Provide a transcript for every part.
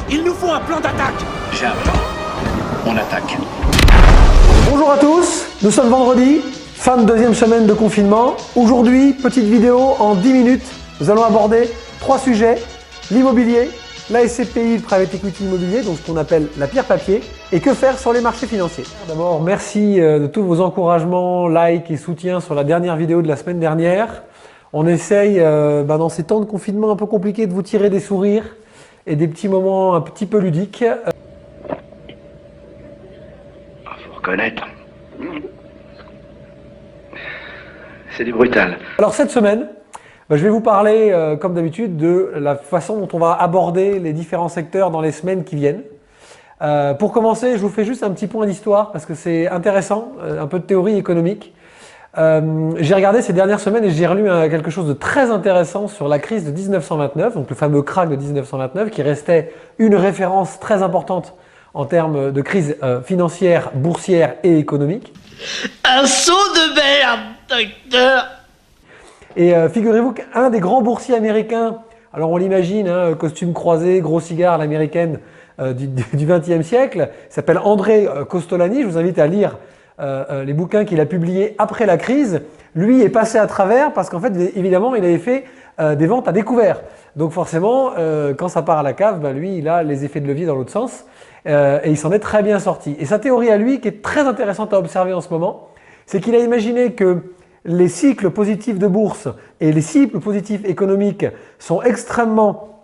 Il nous faut un plan d'attaque. J'ai un plan. On attaque. Bonjour à tous, nous sommes vendredi, fin de deuxième semaine de confinement. Aujourd'hui, petite vidéo en 10 minutes. Nous allons aborder 3 sujets, l'immobilier, la SCPI, le Private Equity Immobilier, donc ce qu'on appelle la pierre papier, et que faire sur les marchés financiers. D'abord, merci de tous vos encouragements, likes et soutiens sur la dernière vidéo de la semaine dernière. On essaye, dans ces temps de confinement un peu compliqués, de vous tirer des sourires et des petits moments un petit peu ludiques. Faut reconnaître. C'est du brutal. Alors cette semaine, je vais vous parler, comme d'habitude, de la façon dont on va aborder les différents secteurs dans les semaines qui viennent. Pour commencer, je vous fais juste un petit point d'histoire parce que c'est intéressant, un peu de théorie économique. J'ai regardé ces dernières semaines et j'ai relu quelque chose de très intéressant sur la crise de 1929, donc le fameux krach de 1929 qui restait une référence très importante en termes de crise financière, boursière et économique. Un saut de merde, docteur. Et figurez-vous qu'un des grands boursiers américains, alors on l'imagine, costume croisé, gros cigare, l'américaine du XXe siècle, s'appelle André Kostolany. Je vous invite à lire les bouquins qu'il a publiés après la crise. Lui est passé à travers parce qu'en fait, évidemment, il avait fait des ventes à découvert. Donc forcément, quand ça part à la cave, lui, il a les effets de levier dans l'autre sens et il s'en est très bien sorti. Et sa théorie à lui, qui est très intéressante à observer en ce moment, c'est qu'il a imaginé que les cycles positifs de bourse et les cycles positifs économiques sont extrêmement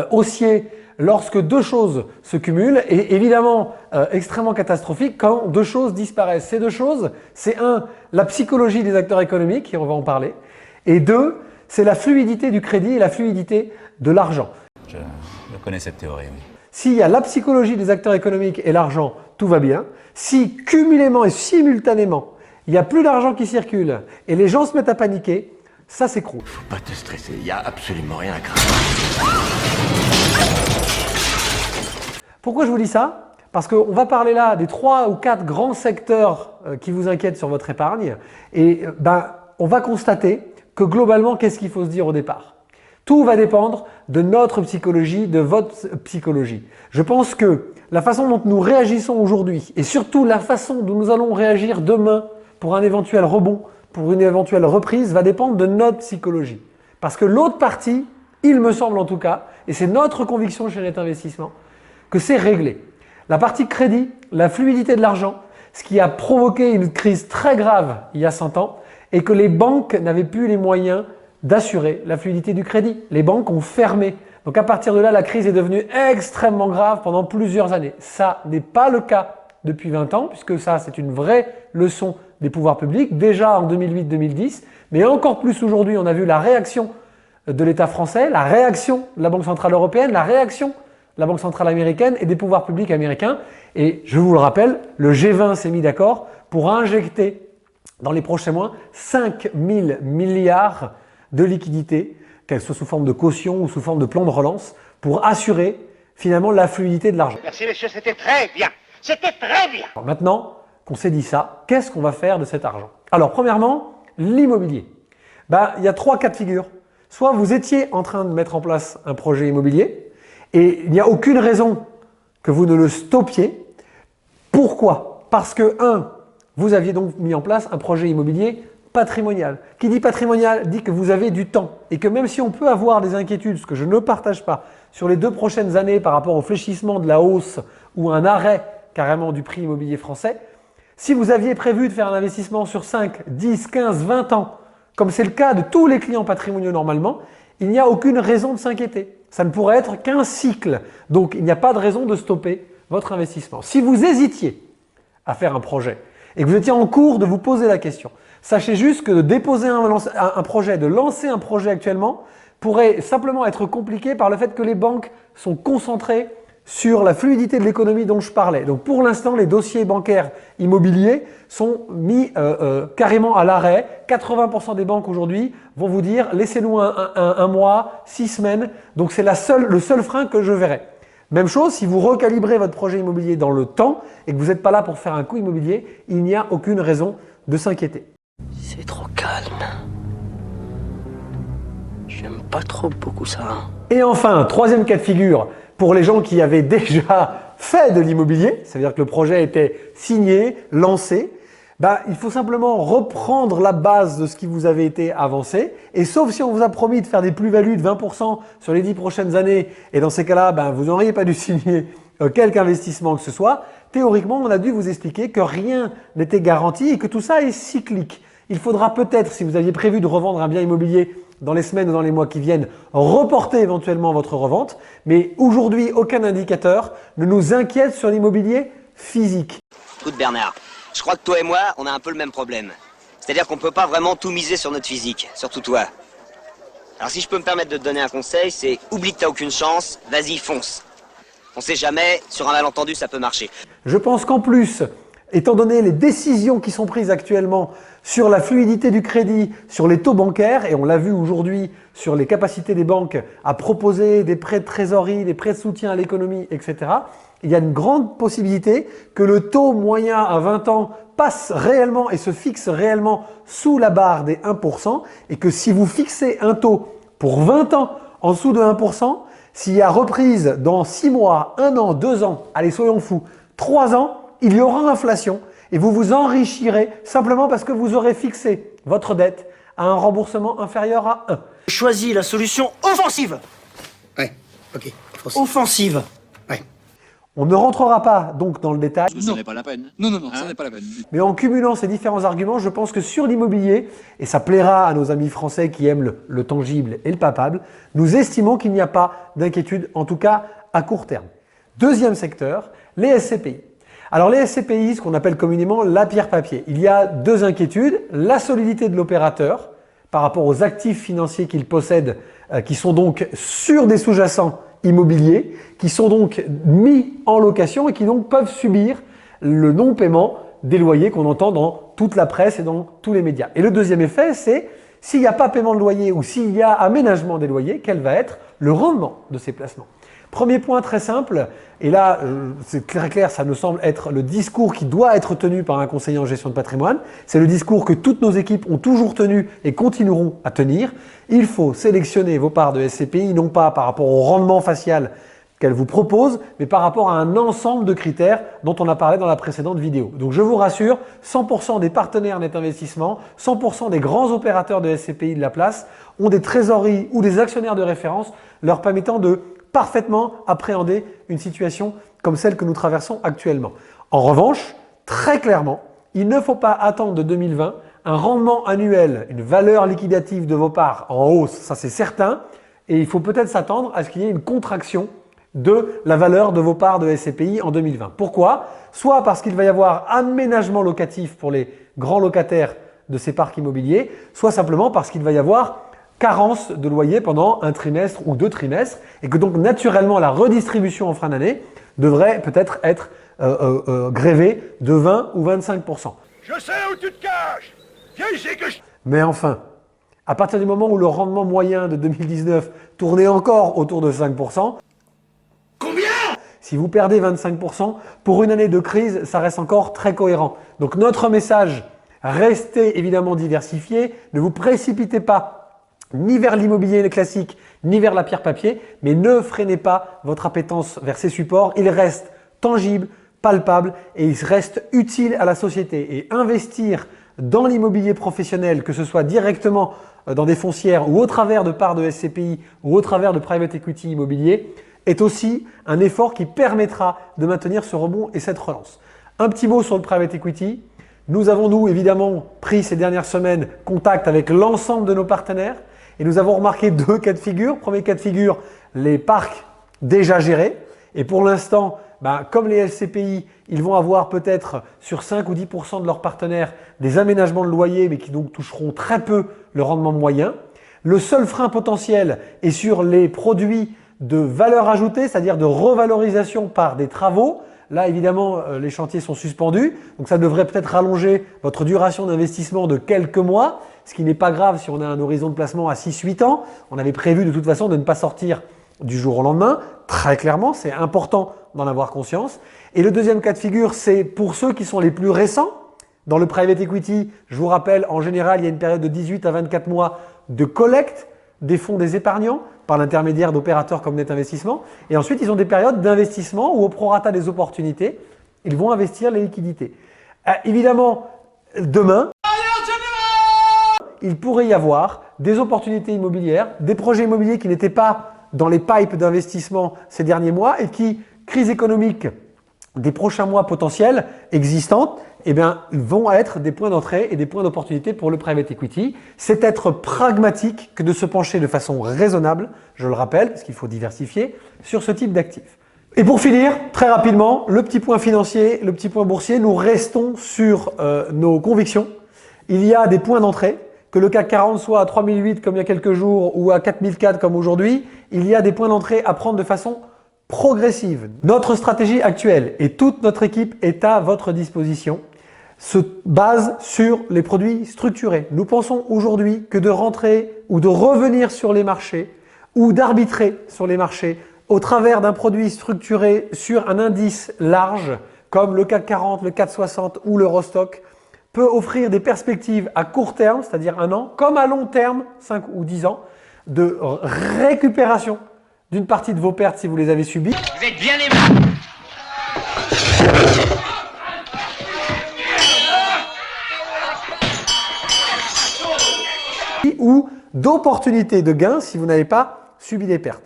haussiers lorsque deux choses se cumulent et évidemment extrêmement catastrophiques quand deux choses disparaissent. Ces deux choses, c'est un, la psychologie des acteurs économiques, et on va en parler, et deux, c'est la fluidité du crédit et la fluidité de l'argent. Je connais cette théorie, oui. S'il y a la psychologie des acteurs économiques et l'argent, tout va bien. Si cumulément et simultanément, il n'y a plus d'argent qui circule et les gens se mettent à paniquer, ça s'écroule. Faut pas te stresser, il n'y a absolument rien à craindre. Pourquoi je vous dis ça? Parce qu'on va parler là des 3 ou 4 grands secteurs qui vous inquiètent sur votre épargne et on va constater que globalement, qu'est-ce qu'il faut se dire au départ? Tout va dépendre de notre psychologie, de votre psychologie. Je pense que la façon dont nous réagissons aujourd'hui et surtout la façon dont nous allons réagir demain pour un éventuel rebond, pour une éventuelle reprise, va dépendre de notre psychologie. Parce que l'autre partie, il me semble en tout cas, et c'est notre conviction chez Net Investissement, que c'est réglé. La partie crédit, la fluidité de l'argent, ce qui a provoqué une crise très grave il y a 100 ans, et que les banques n'avaient plus les moyens d'assurer la fluidité du crédit. Les banques ont fermé. Donc à partir de là, la crise est devenue extrêmement grave pendant plusieurs années. Ça n'est pas le cas depuis 20 ans, puisque ça, c'est une vraie leçon des pouvoirs publics, déjà en 2008-2010, mais encore plus aujourd'hui, on a vu la réaction de l'État français, la réaction de la Banque Centrale Européenne, la réaction de la Banque Centrale Américaine et des pouvoirs publics américains. Et je vous le rappelle, le G20 s'est mis d'accord pour injecter dans les prochains mois 5 000 milliards de liquidités, qu'elles soient sous forme de caution ou sous forme de plan de relance, pour assurer finalement la fluidité de l'argent. Merci messieurs, c'était très bien. C'était très bien. Alors maintenant qu'on s'est dit ça, qu'est-ce qu'on va faire de cet argent? Alors premièrement, l'immobilier. Il y a 3 cas de figure. Soit vous étiez en train de mettre en place un projet immobilier et il n'y a aucune raison que vous ne le stoppiez. Pourquoi? Parce que vous aviez donc mis en place un projet immobilier patrimonial. Qui dit patrimonial dit que vous avez du temps et que même si on peut avoir des inquiétudes, ce que je ne partage pas, sur les 2 prochaines années par rapport au fléchissement de la hausse ou un arrêt carrément du prix immobilier français, si vous aviez prévu de faire un investissement sur 5, 10, 15, 20 ans, comme c'est le cas de tous les clients patrimoniaux normalement, il n'y a aucune raison de s'inquiéter. Ça ne pourrait être qu'un cycle. Donc, il n'y a pas de raison de stopper votre investissement. Si vous hésitiez à faire un projet et que vous étiez en cours de vous poser la question, sachez juste que de déposer un projet, de lancer un projet actuellement pourrait simplement être compliqué par le fait que les banques sont concentrées sur la fluidité de l'économie dont je parlais. Donc pour l'instant, les dossiers bancaires immobiliers sont mis carrément à l'arrêt. 80% des banques aujourd'hui vont vous dire laissez-nous un mois, 6 semaines. Donc c'est le seul frein que je verrai. Même chose, si vous recalibrez votre projet immobilier dans le temps et que vous n'êtes pas là pour faire un coup immobilier, il n'y a aucune raison de s'inquiéter. C'est trop calme. J'aime pas trop beaucoup ça. Et enfin, troisième cas de figure, pour les gens qui avaient déjà fait de l'immobilier, c'est-à-dire que le projet était signé, lancé, il faut simplement reprendre la base de ce qui vous avait été avancé. Et sauf si on vous a promis de faire des plus-values de 20% sur les 10 prochaines années, et dans ces cas-là, vous n'auriez pas dû signer quelque investissement que ce soit, théoriquement, on a dû vous expliquer que rien n'était garanti et que tout ça est cyclique. Il faudra peut-être, si vous aviez prévu de revendre un bien immobilier dans les semaines ou dans les mois qui viennent, reporter éventuellement votre revente. Mais aujourd'hui, aucun indicateur ne nous inquiète sur l'immobilier physique. Écoute Bernard, je crois que toi et moi, on a un peu le même problème. C'est-à-dire qu'on peut pas vraiment tout miser sur notre physique, surtout toi. Alors si je peux me permettre de te donner un conseil, c'est oublie que t'as aucune chance, vas-y fonce. On sait jamais, sur un malentendu ça peut marcher. Je pense qu'en plus, étant donné les décisions qui sont prises actuellement sur la fluidité du crédit, sur les taux bancaires, et on l'a vu aujourd'hui sur les capacités des banques à proposer des prêts de trésorerie, des prêts de soutien à l'économie, etc., il y a une grande possibilité que le taux moyen à 20 ans passe réellement et se fixe réellement sous la barre des 1%, et que si vous fixez un taux pour 20 ans en dessous de 1%, s'il y a reprise dans 6 mois, 1 an, 2 ans, allez soyons fous, 3 ans, il y aura inflation et vous vous enrichirez simplement parce que vous aurez fixé votre dette à un remboursement inférieur à 1. Choisis la solution offensive. Ouais, ok. Offensive. Ouais. On ne rentrera pas donc dans le détail. Ce n'est pas la peine. Non, ça n'est pas la peine. Mais en cumulant ces différents arguments, je pense que sur l'immobilier, et ça plaira à nos amis français qui aiment le tangible et le palpable, nous estimons qu'il n'y a pas d'inquiétude, en tout cas à court terme. Deuxième secteur, les SCPI. Alors les SCPI, ce qu'on appelle communément la pierre papier. Il y a deux inquiétudes, la solidité de l'opérateur par rapport aux actifs financiers qu'il possède, qui sont donc sur des sous-jacents immobiliers, qui sont donc mis en location et qui donc peuvent subir le non-paiement des loyers qu'on entend dans toute la presse et dans tous les médias. Et le deuxième effet, c'est s'il n'y a pas paiement de loyer ou s'il y a aménagement des loyers, quel va être le rendement de ces placements? Premier point très simple, et là c'est très clair, ça me semble être le discours qui doit être tenu par un conseiller en gestion de patrimoine, c'est le discours que toutes nos équipes ont toujours tenu et continueront à tenir. Il faut sélectionner vos parts de SCPI non pas par rapport au rendement facial qu'elle vous propose, mais par rapport à un ensemble de critères dont on a parlé dans la précédente vidéo. Donc je vous rassure, 100% des partenaires net investissement, 100% des grands opérateurs de SCPI de la place ont des trésoreries ou des actionnaires de référence leur permettant de parfaitement appréhender une situation comme celle que nous traversons actuellement. En revanche, très clairement, il ne faut pas attendre de 2020 un rendement annuel, une valeur liquidative de vos parts en hausse, ça c'est certain, et il faut peut-être s'attendre à ce qu'il y ait une contraction de la valeur de vos parts de SCPI en 2020. Pourquoi? Soit parce qu'il va y avoir aménagement locatif pour les grands locataires de ces parcs immobiliers, soit simplement parce qu'il va y avoir carence de loyer pendant un trimestre ou 2 trimestres et que donc naturellement la redistribution en fin d'année devrait peut-être être grévée de 20 ou 25%. Je sais où tu te caches. Viens ici que je... Mais enfin, à partir du moment où le rendement moyen de 2019 tournait encore autour de 5%, Combien? si vous perdez 25%, pour une année de crise, ça reste encore très cohérent. Donc notre message, restez évidemment diversifiés, ne vous précipitez pas ni vers l'immobilier classique, ni vers la pierre papier, mais ne freinez pas votre appétence vers ces supports. Ils restent tangibles, palpables et ils restent utiles à la société. Et investir dans l'immobilier professionnel, que ce soit directement dans des foncières ou au travers de parts de SCPI ou au travers de private equity immobilier, est aussi un effort qui permettra de maintenir ce rebond et cette relance. Un petit mot sur le private equity. Nous avons, nous, évidemment, pris ces dernières semaines contact avec l'ensemble de nos partenaires et nous avons remarqué 2 cas de figure. Premier cas de figure, les parcs déjà gérés. Et pour l'instant, comme les LCPI, ils vont avoir peut-être sur 5 ou 10% de leurs partenaires des aménagements de loyer, mais qui donc toucheront très peu le rendement moyen. Le seul frein potentiel est sur les produits de valeur ajoutée, c'est-à-dire de revalorisation par des travaux. Là, évidemment, les chantiers sont suspendus, donc ça devrait peut-être rallonger votre duration d'investissement de quelques mois, ce qui n'est pas grave si on a un horizon de placement à 6-8 ans. On avait prévu de toute façon de ne pas sortir du jour au lendemain. Très clairement, c'est important d'en avoir conscience. Et le deuxième cas de figure, c'est pour ceux qui sont les plus récents. Dans le private equity, je vous rappelle, en général, il y a une période de 18 à 24 mois de collecte des fonds des épargnants. par l'intermédiaire d'opérateurs comme Net Investissement. Et ensuite, ils ont des périodes d'investissement où au prorata des opportunités, ils vont investir les liquidités. Évidemment, demain, il pourrait y avoir des opportunités immobilières, des projets immobiliers qui n'étaient pas dans les pipes d'investissement ces derniers mois et qui, crise économique des prochains mois potentiels existantes, eh bien, vont être des points d'entrée et des points d'opportunité pour le private equity. C'est être pragmatique que de se pencher de façon raisonnable, je le rappelle, parce qu'il faut diversifier, sur ce type d'actifs. Et pour finir, très rapidement, le petit point financier, le petit point boursier, nous restons sur nos convictions. Il y a des points d'entrée, que le CAC 40 soit à 3008 comme il y a quelques jours ou à 4004 comme aujourd'hui, il y a des points d'entrée à prendre de façon progressive. Notre stratégie actuelle et toute notre équipe est à votre disposition, se base sur les produits structurés. Nous pensons aujourd'hui que de rentrer ou de revenir sur les marchés ou d'arbitrer sur les marchés au travers d'un produit structuré sur un indice large comme le CAC 40, le 460 ou l'Eurostock peut offrir des perspectives à court terme, c'est-à-dire 1 an, comme à long terme, 5 ou 10 ans, de récupération d'une partie de vos pertes si vous les avez subies. Vous êtes bien aimable. Ou d'opportunités de gains si vous n'avez pas subi des pertes.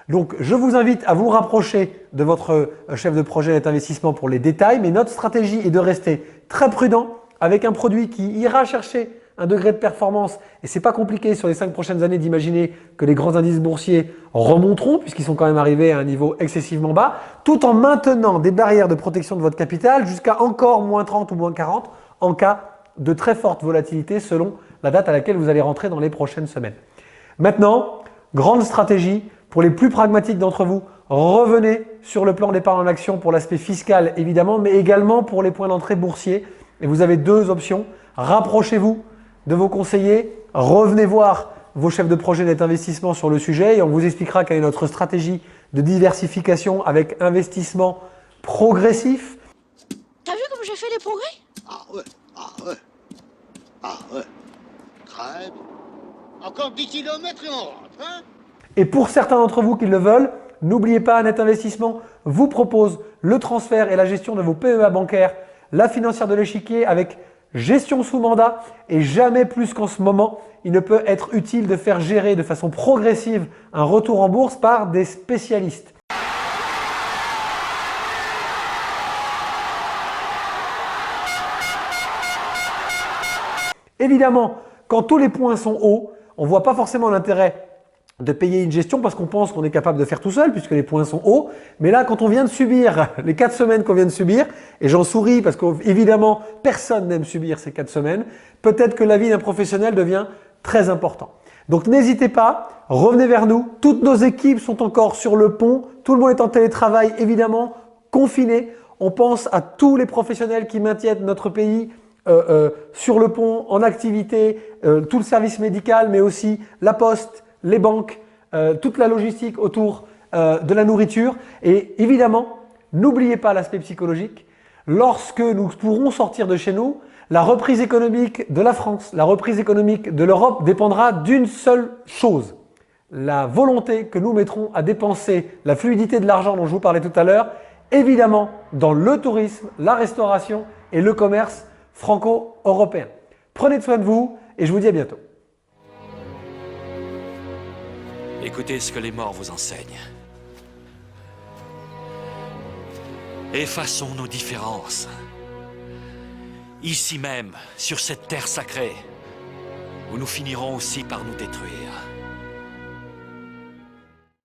Donc, je vous invite à vous rapprocher de votre chef de projet Net Investissement pour les détails, mais notre stratégie est de rester très prudent avec un produit qui ira chercher un degré de performance, et c'est pas compliqué sur les 5 prochaines années d'imaginer que les grands indices boursiers remonteront puisqu'ils sont quand même arrivés à un niveau excessivement bas, tout en maintenant des barrières de protection de votre capital jusqu'à encore moins 30 ou moins 40 en cas de très forte volatilité selon la date à laquelle vous allez rentrer dans les prochaines semaines. Maintenant, grande stratégie pour les plus pragmatiques d'entre vous, revenez sur le plan d'épargne en action pour l'aspect fiscal évidemment, mais également pour les points d'entrée boursiers. Et vous avez 2 options. Rapprochez-vous de vos conseillers, revenez voir vos chefs de projet Net Investissement sur le sujet et on vous expliquera quelle est notre stratégie de diversification avec investissement progressif. T'as vu comme j'ai fait les progrès? Ah ouais, ah ouais, ah ouais. Très bien. Encore 10 kilomètres et on rentre, hein? Et pour certains d'entre vous qui le veulent, n'oubliez pas, Net Investissement vous propose le transfert et la gestion de vos PEA bancaires, la financière de l'échiquier avec gestion sous mandat et jamais plus qu'en ce moment, il ne peut être utile de faire gérer de façon progressive un retour en bourse par des spécialistes. Évidemment, quand tous les points sont hauts, on ne voit pas forcément l'intérêt de payer une gestion parce qu'on pense qu'on est capable de faire tout seul puisque les points sont hauts. Mais là, quand on vient de subir les 4 semaines qu'on vient de subir, et j'en souris parce qu'évidemment, personne n'aime subir ces 4 semaines, peut-être que la vie d'un professionnel devient très important. Donc n'hésitez pas, revenez vers nous. Toutes nos équipes sont encore sur le pont. Tout le monde est en télétravail, évidemment, confiné. On pense à tous les professionnels qui maintiennent notre pays sur le pont, en activité, tout le service médical, mais aussi la poste, les banques, toute la logistique autour de la nourriture. Et évidemment, n'oubliez pas l'aspect psychologique. Lorsque nous pourrons sortir de chez nous, la reprise économique de la France, la reprise économique de l'Europe dépendra d'une seule chose. La volonté que nous mettrons à dépenser la fluidité de l'argent dont je vous parlais tout à l'heure, évidemment dans le tourisme, la restauration et le commerce franco-européen. Prenez soin de vous et je vous dis à bientôt. Écoutez ce que les morts vous enseignent. Effaçons nos différences. Ici même, sur cette terre sacrée, où nous finirons aussi par nous détruire.